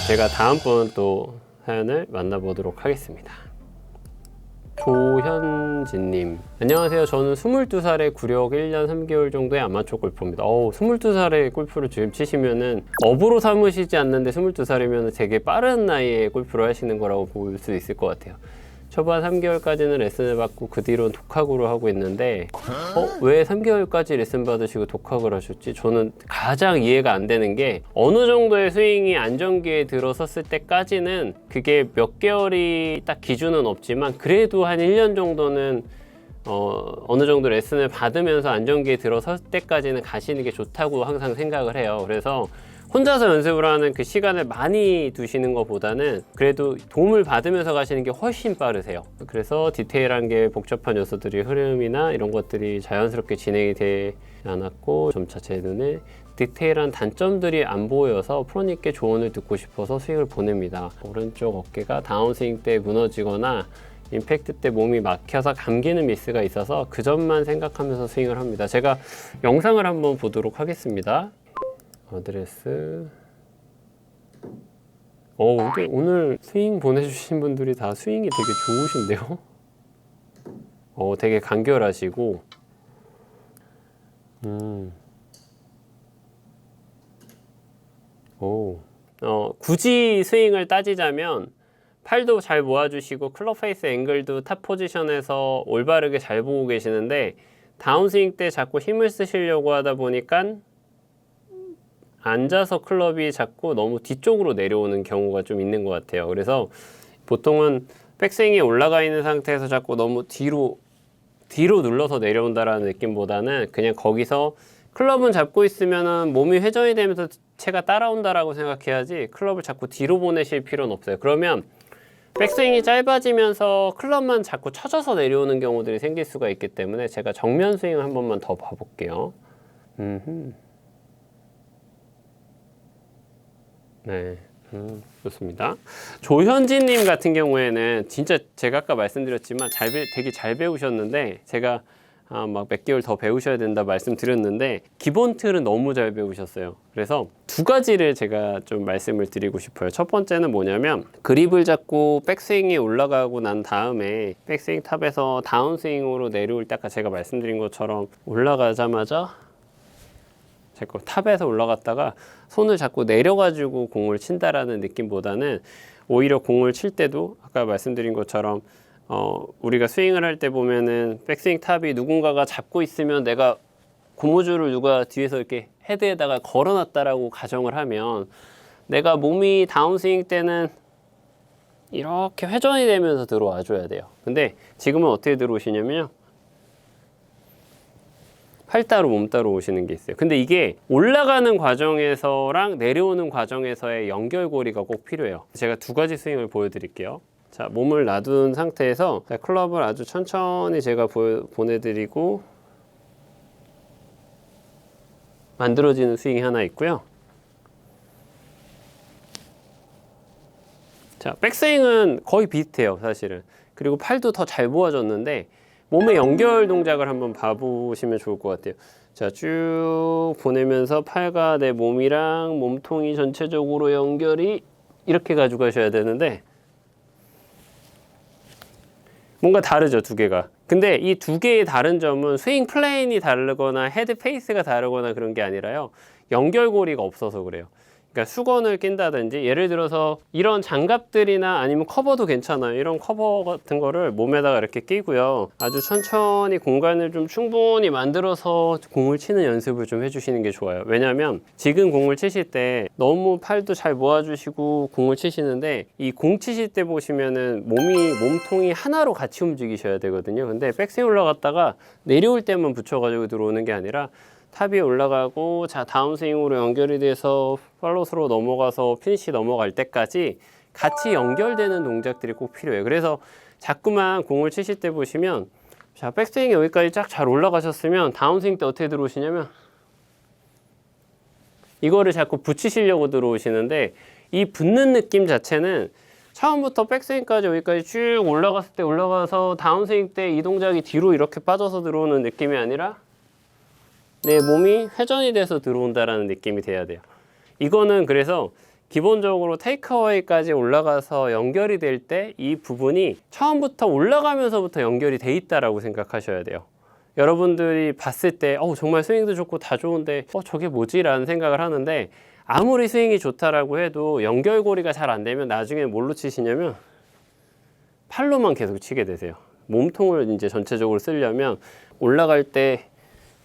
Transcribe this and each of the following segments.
제가 다음번 또 사연을 만나보도록 하겠습니다. 조현진님, 안녕하세요. 저는 22살에 구력 1년 3개월 정도의 아마추어 골퍼입니다. 22살에 골프를 지금 치시면은 업으로 삼으시지 않는데 22살이면 되게 빠른 나이에 골프를 하시는 거라고 볼 수 있을 것 같아요. 초반 3개월까지는 레슨을 받고 그 뒤로는 독학으로 하고 있는데 왜 3개월까지 레슨 받으시고 독학을 하셨지? 저는 가장 이해가 안 되는 게 어느 정도의 스윙이 안정기에 들어섰을 때까지는 그게 몇 개월이 딱 기준은 없지만 그래도 한 1년 정도는 어느 정도 레슨을 받으면서 안정기에 들어설 때까지는 가시는 게 좋다고 항상 생각을 해요. 그래서 혼자서 연습을 하는 그 시간을 많이 두시는 것보다는 그래도 도움을 받으면서 가시는 게 훨씬 빠르세요. 그래서 디테일한 게 복잡한 요소들이 흐름이나 이런 것들이 자연스럽게 진행이 되지 않았고 점차 제 눈에 디테일한 단점들이 안 보여서 프로님께 조언을 듣고 싶어서 스윙을 보냅니다. 오른쪽 어깨가 다운스윙 때 무너지거나 임팩트 때 몸이 막혀서 감기는 미스가 있어서 그 점만 생각하면서 스윙을 합니다. 제가 영상을 한번 보도록 하겠습니다. 어드레스. 근데 오늘 스윙 보내주신 분들이 다 스윙이 되게 좋으신데요? 되게 간결하시고 굳이 스윙을 따지자면 팔도 잘 모아주시고 클럽 페이스 앵글도 탑 포지션에서 올바르게 잘 보고 계시는데 다운스윙 때 자꾸 힘을 쓰시려고 하다 보니까 앉아서 클럽이 자꾸 너무 뒤쪽으로 내려오는 경우가 좀 있는 것 같아요. 그래서 보통은 백스윙이 올라가 있는 상태에서 자꾸 너무 뒤로 눌러서 내려온다라는 느낌보다는 그냥 거기서 클럽은 잡고 있으면은 몸이 회전이 되면서 채가 따라온다라고 생각해야지 클럽을 자꾸 뒤로 보내실 필요는 없어요. 그러면 백스윙이 짧아지면서 클럽만 자꾸 쳐져서 내려오는 경우들이 생길 수가 있기 때문에 제가 정면 스윙을 한 번만 더 봐볼게요. 네, 좋습니다. 조현진님 같은 경우에는 진짜 제가 아까 말씀드렸지만 되게 잘 배우셨는데 제가 막 몇 개월 더 배우셔야 된다 말씀드렸는데 기본 틀은 너무 잘 배우셨어요. 그래서 두 가지를 제가 좀 말씀을 드리고 싶어요. 첫 번째는 뭐냐면 그립을 잡고 백스윙이 올라가고 난 다음에 백스윙 탑에서 다운스윙으로 내려올 때 아까 제가 말씀드린 것처럼 올라가자마자 자꾸 탑에서 올라갔다가 손을 자꾸 내려가지고 공을 친다라는 느낌보다는 오히려 공을 칠 때도 아까 말씀드린 것처럼 우리가 스윙을 할 때 보면은 백스윙 탑이 누군가가 잡고 있으면 내가 고무줄을 누가 뒤에서 이렇게 헤드에다가 걸어놨다라고 가정을 하면 내가 몸이 다운스윙 때는 이렇게 회전이 되면서 들어와 줘야 돼요. 근데 지금은 어떻게 들어오시냐면요. 팔 따로 몸 따로 오시는 게 있어요. 근데 이게 올라가는 과정에서랑 내려오는 과정에서의 연결고리가 꼭 필요해요. 제가 두 가지 스윙을 보여드릴게요. 자, 몸을 놔둔 상태에서 클럽을 아주 천천히 제가 보내드리고 만들어지는 스윙이 하나 있고요. 자, 백스윙은 거의 비슷해요, 사실은. 그리고 팔도 더 잘 모아졌는데 몸의 연결 동작을 한번 봐보시면 좋을 것 같아요. 자, 쭉 보내면서 팔과 내 몸이랑 몸통이 전체적으로 연결이 이렇게 가져가셔야 되는데 뭔가 다르죠, 두 개가. 근데 이 두 개의 다른 점은 스윙 플레인이 다르거나 헤드 페이스가 다르거나 그런 게 아니라요. 연결고리가 없어서 그래요. 그러니까 수건을 낀다든지 예를 들어서 이런 장갑들이나 아니면 커버도 괜찮아요. 이런 커버 같은 거를 몸에다가 이렇게 끼고요. 아주 천천히 공간을 좀 충분히 만들어서 공을 치는 연습을 좀 해주시는 게 좋아요. 왜냐하면 지금 공을 치실 때 너무 팔도 잘 모아주시고 공을 치시는데 이 공 치실 때 보시면은 몸통이 하나로 같이 움직이셔야 되거든요. 근데 백스윙 올라갔다가 내려올 때만 붙여가지고 들어오는 게 아니라 탑이 올라가고 자 다운스윙으로 연결이 돼서 팔로스로 넘어가서 피니시 넘어갈 때까지 같이 연결되는 동작들이 꼭 필요해요. 그래서 자꾸만 공을 치실 때 보시면 자 백스윙이 여기까지 쫙 잘 올라가셨으면 다운스윙 때 어떻게 들어오시냐면 이거를 자꾸 붙이시려고 들어오시는데 이 붙는 느낌 자체는 처음부터 백스윙까지 여기까지 쭉 올라갔을 때 올라가서 다운스윙 때 이 동작이 뒤로 이렇게 빠져서 들어오는 느낌이 아니라 내 몸이 회전이 돼서 들어온다라는 느낌이 돼야 돼요. 이거는 그래서 기본적으로 테이크어웨이까지 올라가서 연결이 될 때 이 부분이 처음부터 올라가면서부터 연결이 돼 있다라고 생각하셔야 돼요. 여러분들이 봤을 때 정말 스윙도 좋고 다 좋은데 저게 뭐지? 라는 생각을 하는데, 아무리 스윙이 좋다라고 해도 연결고리가 잘 안 되면 나중에 뭘로 치시냐면 팔로만 계속 치게 되세요. 몸통을 이제 전체적으로 쓰려면 올라갈 때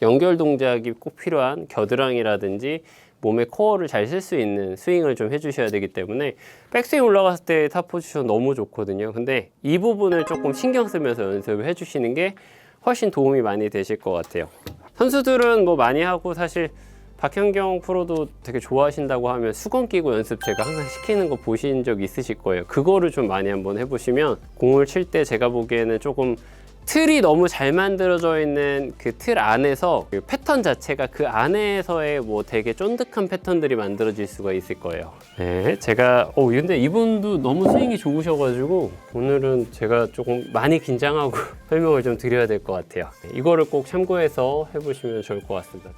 연결 동작이 꼭 필요한 겨드랑이라든지 몸의 코어를 잘 쓸 수 있는 스윙을 좀 해주셔야 되기 때문에 백스윙 올라갔을 때 탑 포지션 너무 좋거든요. 근데 이 부분을 조금 신경 쓰면서 연습을 해주시는 게 훨씬 도움이 많이 되실 것 같아요. 선수들은 뭐 많이 하고, 사실 박현경 프로도 되게 좋아하신다고 하면 수건 끼고 연습 제가 항상 시키는 거 보신 적 있으실 거예요. 그거를 좀 많이 한번 해보시면 공을 칠 때 제가 보기에는 조금 틀이 너무 잘 만들어져 있는 그 틀 안에서 그 패턴 자체가 그 안에서의 뭐 되게 쫀득한 패턴들이 만들어질 수가 있을 거예요. 네, 제가 근데 이분도 너무 스윙이 좋으셔가지고 오늘은 제가 조금 많이 긴장하고 설명을 좀 드려야 될 것 같아요. 이거를 꼭 참고해서 해보시면 좋을 것 같습니다.